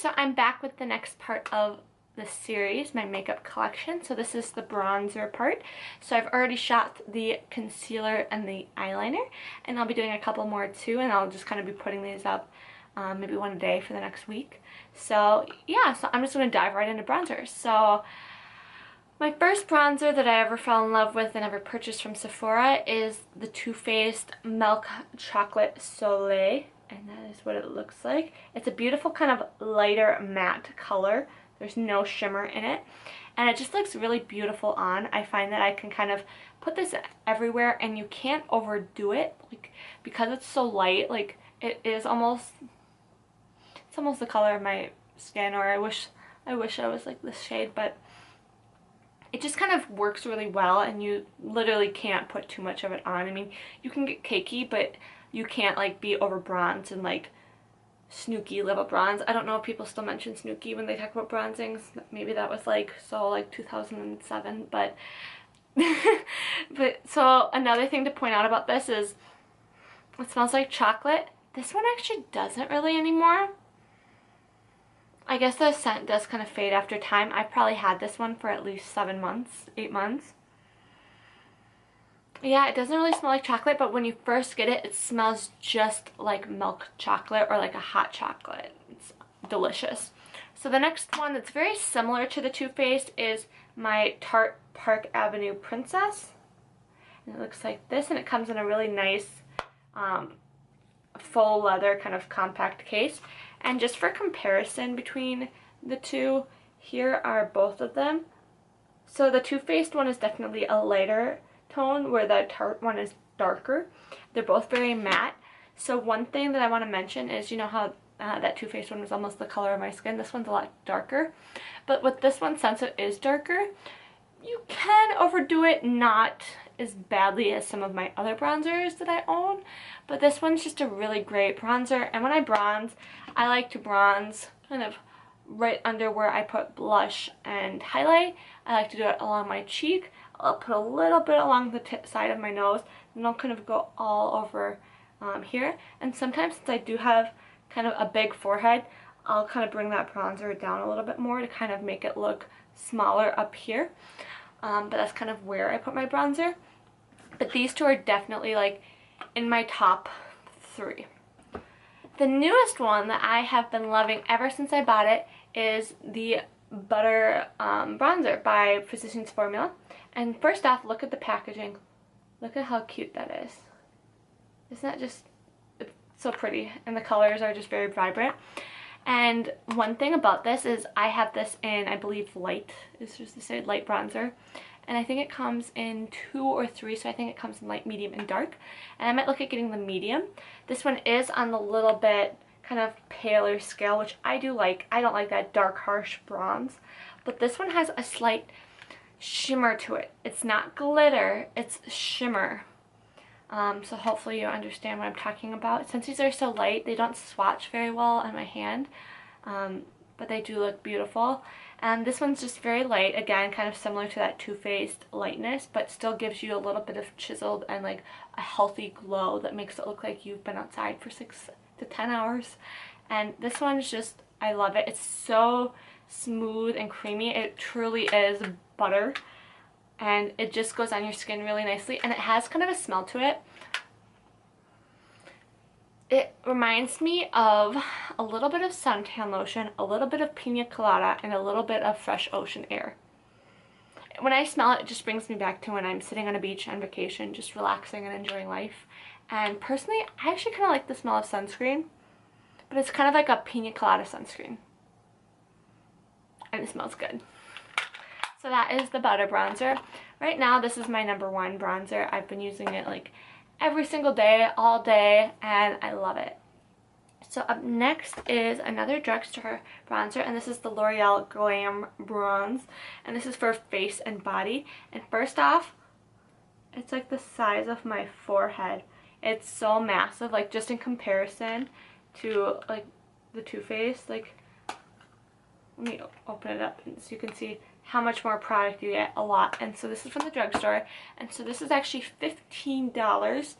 so I'm back with the next part of the series, my makeup collection. So this is the bronzer part. So I've already shot the concealer and the eyeliner, and I'll be doing a couple more too, and I'll just kind of be putting these up maybe one a day for the next week. So yeah, so I'm just going to dive right into bronzers. So my first bronzer that I ever fell in love with and ever purchased from Sephora is the Too Faced Milk Chocolate Soleil, and that is what it looks like. It's a beautiful kind of lighter matte color. There's no shimmer in it, and it just looks really beautiful on. I find that I can kind of put this everywhere, and you can't overdo it, like, because it's so light. Like, it is almost, it's almost the color of my skin, or I wish I was like this shade, but it just kind of works really well, and you literally can't put too much of it on. I mean, you can get cakey, but you can't like be over bronzed and like Snooki level bronze. I don't know if people still mention Snooki when they talk about bronzings. Maybe that was like 2007, but but so another thing to point out about this is it smells like chocolate. This one actually doesn't really anymore. I guess the scent does kind of fade after time. I've probably had this one for at least 7 months, 8 months. Yeah, it doesn't really smell like chocolate, but when you first get it, it smells just like milk chocolate or like a hot chocolate. It's delicious. So the next one that's very similar to the Too Faced is my Tarte Park Avenue Princess. And it looks like this, and it comes in a really nice faux leather kind of compact case. And just for comparison between the two, here are both of them. So the Too Faced one is definitely a lighter tone, where the Tarte one is darker. They're both very matte. So one thing that I want to mention is, you know how that Too Faced one was almost the color of my skin? This one's a lot darker. But with this one, since it is darker, you can overdo it, not as badly as some of my other bronzers that I own. But this one's just a really great bronzer. And when I bronze, I like to bronze kind of right under where I put blush and highlight. I like to do it along my cheek. I'll put a little bit along the side of my nose, and I'll kind of go all over here. And sometimes, since I do have kind of a big forehead, I'll kind of bring that bronzer down a little bit more to kind of make it look smaller up here. But that's kind of where I put my bronzer. But these two are definitely like in my top 3. The newest one that I have been loving ever since I bought it is the Butter Bronzer by Physicians Formula. And first off, look at the packaging. Look at how cute that is. Isn't that just so pretty? And the colors are just very vibrant. And one thing about this is I have this in, I believe, light. It's just to say light bronzer. And I think it comes in 2 or 3, so I think it comes in light, medium, and dark. And I might look at getting the medium. This one is on the little bit kind of paler scale, which I do like. I don't like that dark, harsh bronze. But this one has a slight shimmer to it. It's not glitter, it's shimmer. So hopefully you understand what I'm talking about. Since these are so light, they don't swatch very well on my hand, but they do look beautiful. And this one's just very light, again, kind of similar to that Too Faced lightness, but still gives you a little bit of chiseled and like a healthy glow that makes it look like you've been outside for 6 to 10 hours. And this one's just, I love it. It's so smooth and creamy. It truly is butter, and it just goes on your skin really nicely, and it has kind of a smell to it. It reminds me of a little bit of suntan lotion, a little bit of pina colada, and a little bit of fresh ocean air. When I smell it, it just brings me back to when I'm sitting on a beach on vacation, just relaxing and enjoying life. And personally, I actually kind of like the smell of sunscreen, but it's kind of like a pina colada sunscreen. And it smells good. So that is the Butter Bronzer. Right now, this is my #1 bronzer. I've been using it like every single day, all day, and I love it. So up next is another drugstore bronzer, and this is the L'Oreal Glam Bronze, and this is for face and body. And first off, it's like the size of my forehead. It's so massive, like just in comparison to like the Too Faced. Like, let me open it up so you can see how much more product you get. A lot. And so this is from the drugstore, and so this is actually $15.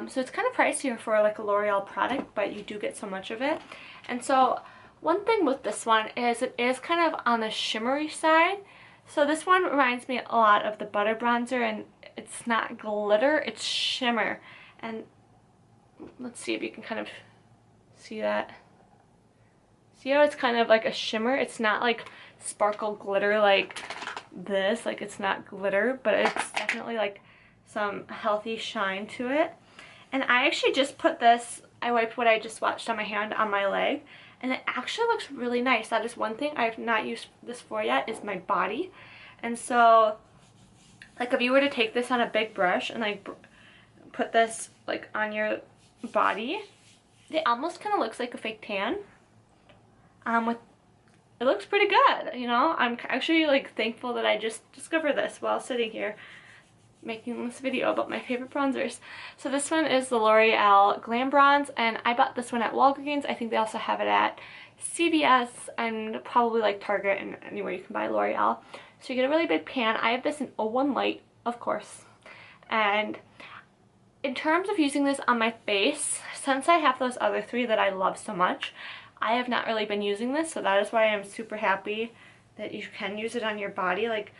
So it's kind of pricier for like a L'Oreal product, but you do get so much of it. And so One thing with this one is it is kind of on the shimmery side. So this one reminds me a lot of the Butter Bronzer, and it's not glitter, it's shimmer. And let's see if you can kind of see that. See how it's kind of like a shimmer? It's not like sparkle glitter like this, like it's not glitter, but it's definitely like some healthy shine to it. And I actually just put this, I wiped what I just swatched on my hand on my leg, and it actually looks really nice. That is one thing I have not used this for yet, is my body. And so like if you were to take this on a big brush and like put this like on your body, it almost kind of looks like a fake tan. It looks pretty good, you know. I'm actually like thankful that I just discovered this while sitting here making this video about my favorite bronzers. So this one is the L'Oreal Glam Bronze, and I bought this one at Walgreens. I think they also have it at CVS and probably like Target and anywhere you can buy L'Oreal. So you get a really big pan. I have this in 01 Light, of course. And in terms of using this on my face, since I have those other three that I love so much, I have not really been using this, so that is why I'm super happy that you can use it on your body. Like,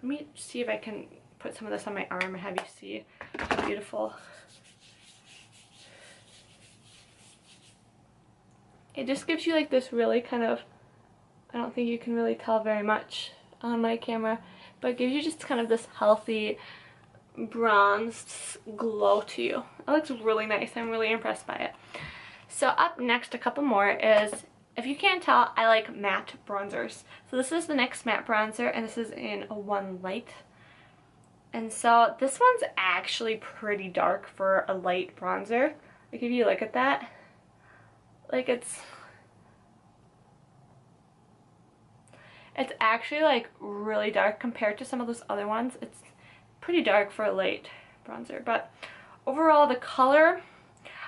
let me see if I can put some of this on my arm and have you see how beautiful. It just gives you like this really kind of, I don't think you can really tell very much on my camera, but it gives you just kind of this healthy bronzed glow to you. It looks really nice. I'm really impressed by it. So up next, a couple more is, if you can't tell, I like matte bronzers. So this is the NYX matte bronzer, and this is in 01 Light. And so this one's actually pretty dark for a light bronzer. Like if you look at that, like it's actually like really dark compared to some of those other ones. It's pretty dark for a light bronzer, but overall the color,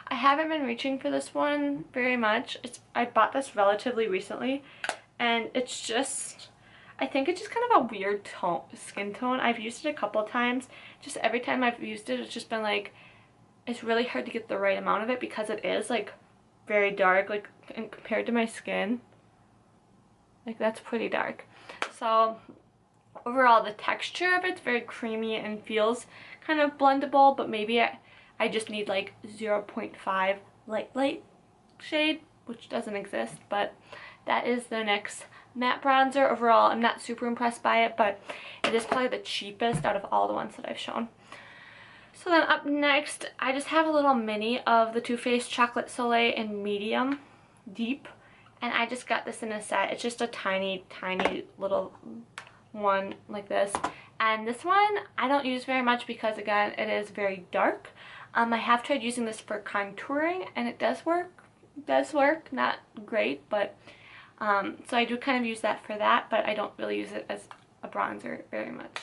I haven't been reaching for this one very much. I bought this relatively recently, and it's just, I think it's just kind of a weird skin tone. I've used it a couple of times. Just every time I've used it, it's just been like, it's really hard to get the right amount of it because it is like very dark, like compared to my skin. Like that's pretty dark. So overall the texture of it's very creamy and feels kind of blendable, but maybe I just need like 0.5 light shade, which doesn't exist, but that is the NYX matte bronzer. Overall, I'm not super impressed by it, but it is probably the cheapest out of all the ones that I've shown. So then up next, I just have a little mini of the Too Faced Chocolate Soleil in medium deep, and I just got this in a set. It's just a tiny little one like this, and this one I don't use very much because again it is very dark. I have tried using this for contouring, and it does work, not great, but so I do kind of use that for that, but I don't really use it as a bronzer very much.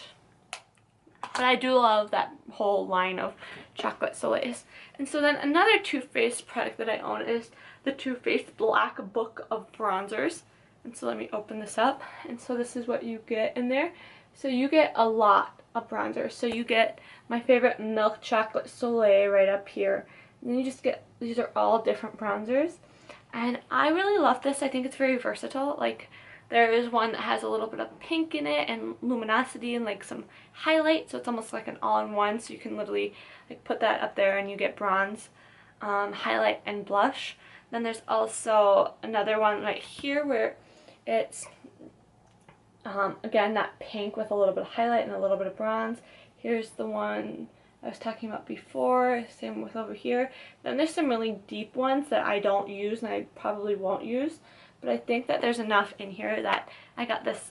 But I do love that whole line of chocolate soleils. And so then another Too Faced product that I own is the Too Faced Black Book of Bronzers. And so let me open this up. And so this is what you get in there. So you get a lot of bronzers. So you get my favorite Milk Chocolate Soleil right up here. And then you just get, these are all different bronzers. And I really love this. I think it's very versatile. Like, there is one that has a little bit of pink in it and luminosity and like some highlight, so it's almost like an all-in-one, so you can literally like put that up there and you get bronze, highlight, and blush. Then there's also another one right here where it's again that pink with a little bit of highlight and a little bit of bronze. Here's the one I was talking about before, same with over here. Then there's some really deep ones that I don't use and I probably won't use, but I think that there's enough in here that I got this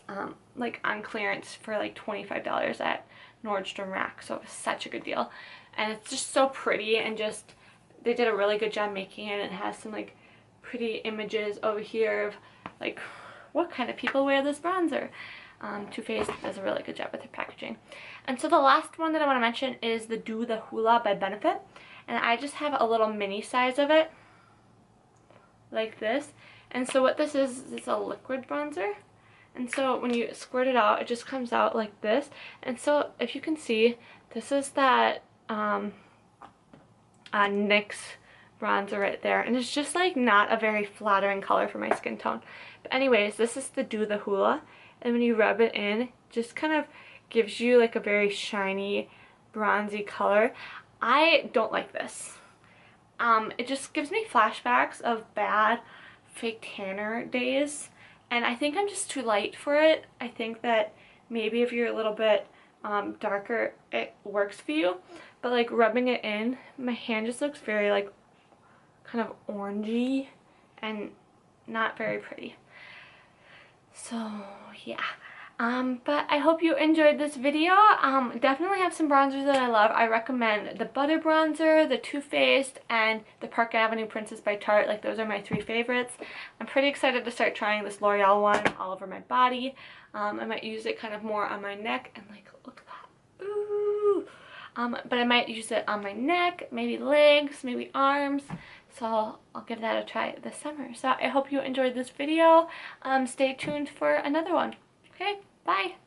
like on clearance for like $25 at Nordstrom Rack, so it was such a good deal. And it's just so pretty, and just they did a really good job making it. It has some like pretty images over here of like what kind of people wear this bronzer. Too Faced does a really good job with their packaging. And so the last one that I want to mention is the Do the Hula by Benefit, and I just have a little mini size of it like this. And so what this is a liquid bronzer, and so when you squirt it out, it just comes out like this. And so if you can see, this is that NYX bronzer right there, and it's just like not a very flattering color for my skin tone. But anyways, this is the Do the Hoola, and when you rub it in, just kind of gives you like a very shiny bronzy color. I don't like this. It just gives me flashbacks of bad fake tanner days, and I think I'm just too light for it. I think that maybe if you're a little bit darker, it works for you, but like rubbing it in, my hand just looks very like kind of orangey and not very pretty. So yeah. But I hope you enjoyed this video. Definitely have some bronzers that I love. I recommend the Butter Bronzer, the Too Faced, and the Park Avenue Princess by Tarte. Like, those are my 3 favorites. I'm pretty excited to start trying this L'Oreal one all over my body. I might use it kind of more on my neck, and like, look at that. Ooh. But I might use it on my neck, maybe legs, maybe arms. So I'll give that a try this summer. So I hope you enjoyed this video. Stay tuned for another one. Okay, bye.